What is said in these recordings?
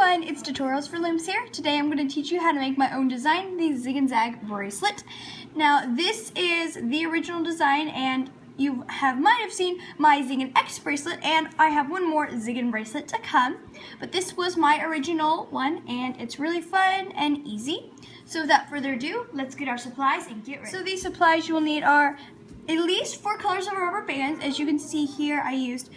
everyone, it's Tutorials for Looms here. Today I'm going to teach you how to make my own design, the Ziggin-Zag Bracelet. Now this is the original design and you might have seen my Ziggin-X Bracelet and I have one more Ziggin Bracelet to come. But this was my original one and it's really fun and easy. So without further ado, let's get our supplies and get ready. So these supplies you will need are at least 4 colors of rubber bands. As you can see here, I used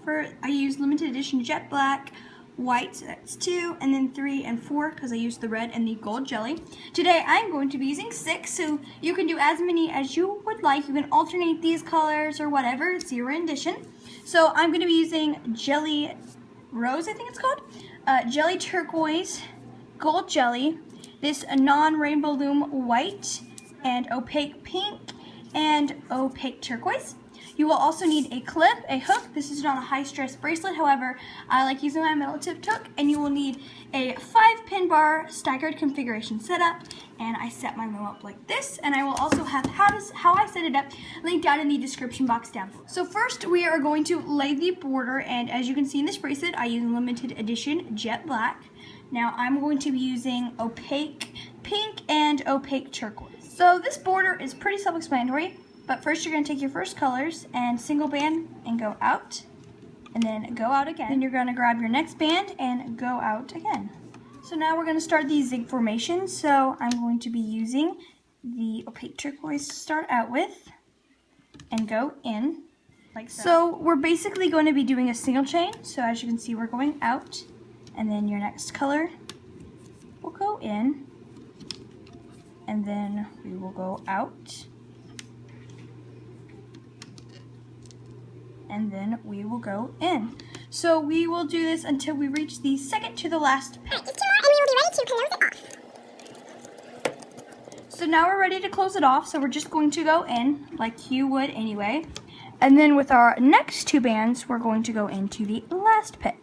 limited edition jet black, white, so that's 2, and then 3 and 4 because I used the red and the gold jelly. Today I'm going to be using 6, so you can do as many as you would like. You can alternate these colors or whatever, it's your rendition. So I'm going to be using jelly rose, I think it's called, jelly turquoise, gold jelly, this non-rainbow loom white, and opaque pink, and opaque turquoise. You will also need a clip, a hook. This is not a high-stress bracelet, however, I like using my metal tipped hook. And you will need a 5-pin bar staggered configuration setup. And I set my loom up like this. And I will also have how I set it up linked down in the description box down below. So first, we are going to lay the border. And as you can see in this bracelet, I use limited edition jet black. Now I'm going to be using opaque pink and opaque turquoise. So this border is pretty self-explanatory. But first you're going to take your first colors and single band and go out, and then go out again. Then you're going to grab your next band and go out again. So now we're going to start the zig formation. So I'm going to be using the opaque turquoise to start out with and go in like so. So we're basically going to be doing a single chain. So as you can see, we're going out, and then your next color will go in, and then we will go out, and then we will go in. So we will do this until we reach the second to the last peg. Just 2 more and we will be ready to close it off. So now we're ready to close it off, so we're just going to go in like you would anyway. And then with our next 2 bands, we're going to go into the last peg.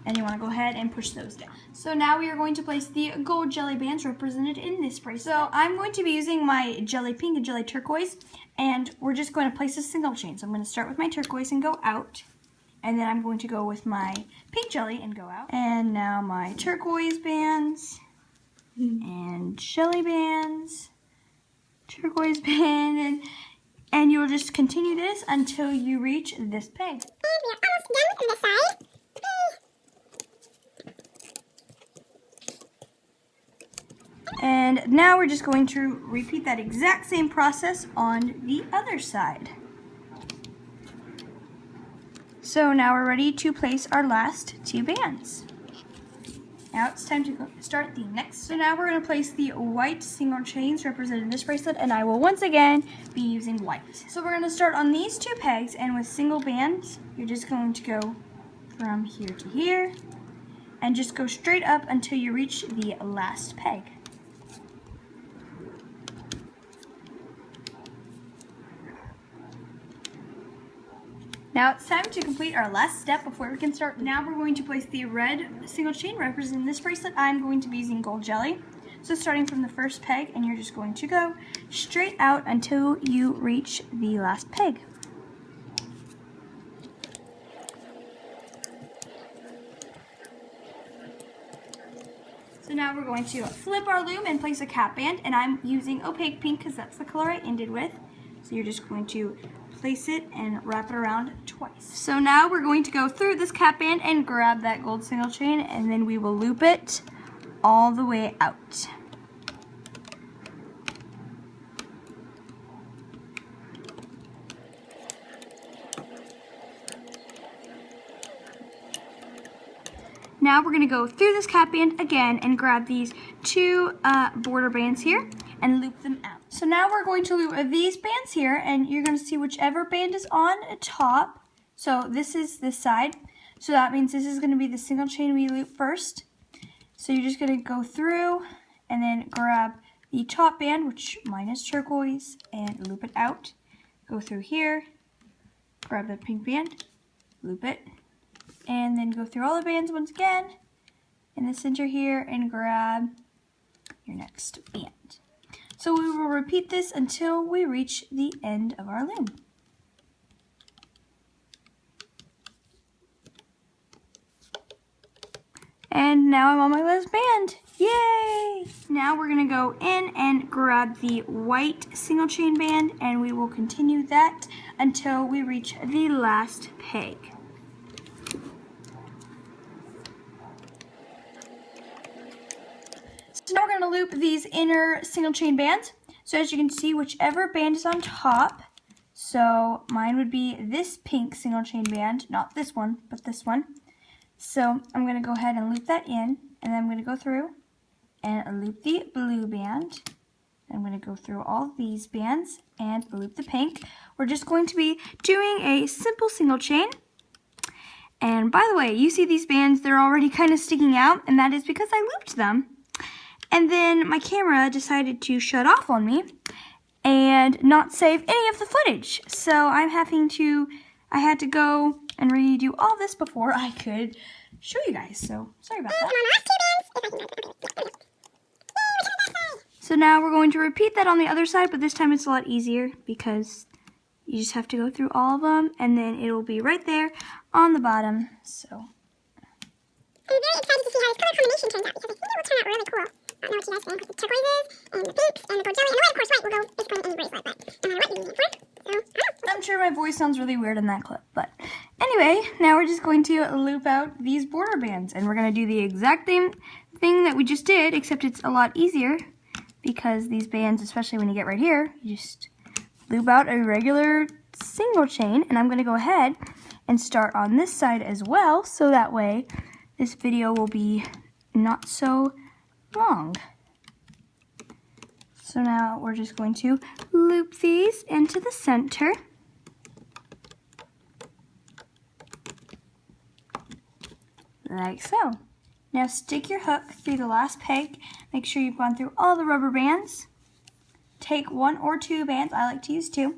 And you want to go ahead and push those down. So now we are going to place the gold jelly bands represented in this bracelet. So I'm going to be using my jelly pink and jelly turquoise, and we're just going to place a single chain. So I'm going to start with my turquoise and go out, and then I'm going to go with my pink jelly and go out. And now my turquoise bands, and jelly bands, turquoise band, and you'll just continue this until you reach this peg. And we are almost done on this side. And now we're just going to repeat that exact same process on the other side. So now we're ready to place our last 2 bands. Now it's time to start the next. So now we're going to place the white single chains represented in this bracelet, and I will once again be using white. So we're going to start on these 2 pegs, and with single bands, you're just going to go from here to here, and just go straight up until you reach the last peg. Now it's time to complete our last step before we can start. Now we're going to place the red single chain representing this bracelet. I'm going to be using gold jelly. So starting from the first peg, and you're just going to go straight out until you reach the last peg. So now we're going to flip our loom and place a cap band, and I'm using opaque pink because that's the color I ended with. So you're just going to place it and wrap it around twice. So now we're going to go through this cap band and grab that gold single chain, and then we will loop it all the way out. Now we're going to go through this cap band again and grab these 2 border bands here and loop them out. So now we're going to loop these bands here, and you're going to see whichever band is on top. So this is this side. So that means this is going to be the single chain we loop first. So you're just going to go through and then grab the top band, which mine is turquoise, and loop it out. Go through here, grab the pink band, loop it, and then go through all the bands once again in the center here and grab your next band. So we will repeat this until we reach the end of our loom. And now I'm on my last band. Yay! Now we're gonna go in and grab the white single chain band, and we will continue that until we reach the last peg. So now we're gonna loop these inner single chain bands. So as you can see, whichever band is on top, so mine would be this pink single chain band, not this one, but this one. So I'm going to go ahead and loop that in, and then I'm going to go through and loop the blue band. I'm going to go through all these bands and loop the pink. We're just going to be doing a simple single chain. And by the way, you see these bands, they're already kind of sticking out, and that is because I looped them. And then my camera decided to shut off on me and not save any of the footage. So I had to go and redo all this before I could show you guys. So sorry about that. So now we're going to repeat that on the other side, but this time it's a lot easier because you just have to go through all of them, and then it will be right there on the bottom. So I'm very excited to see how this color combination turns out, because I think it will turn out really cool. I don't know what you guys think, with the turquoises and the pinks and the gold jelly, and the white, of course, white will go basically in any bracelet, but no matter what you use it for. So, I don't know. I'm sure my voice sounds really weird in that clip, but anyway, now we're just going to loop out these border bands, and we're going to do the exact same thing that we just did, except it's a lot easier because these bands, especially when you get right here, you just loop out a regular single chain, and I'm going to go ahead and start on this side as well, so that way this video will be not so long. So now we're just going to loop these into the center. Like so. Now stick your hook through the last peg. Make sure you've gone through all the rubber bands. Take 1 or 2 bands, I like to use 2,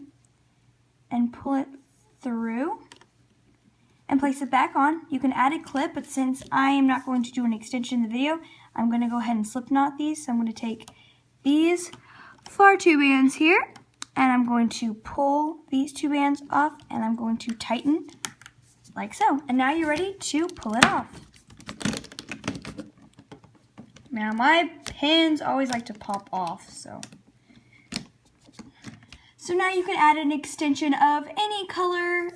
and pull it through and place it back on. You can add a clip, but since I am not going to do an extension in the video, I'm going to go ahead and slip knot these. So I'm going to take these far 2 bands here, and I'm going to pull these 2 bands off, and I'm going to tighten like so. And now you're ready to pull it off. Now my pins always like to pop off, So now you can add an extension of any color,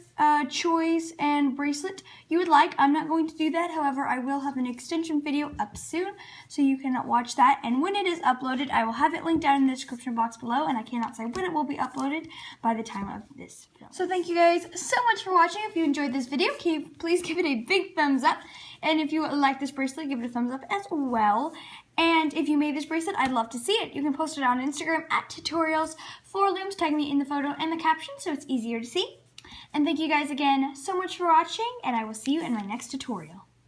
choice, and bracelet you would like. I'm not going to do that, however, I will have an extension video up soon, so you can watch that. And when it is uploaded, I will have it linked down in the description box below, and I cannot say when it will be uploaded by the time of this film. So thank you guys so much for watching. If you enjoyed this video, please give it a big thumbs up. And if you like this bracelet, give it a thumbs up as well. And if you made this bracelet, I'd love to see it. You can post it on Instagram at tutorials for looms. Tag me in the photo and the caption so it's easier to see. And thank you guys again so much for watching, and I will see you in my next tutorial.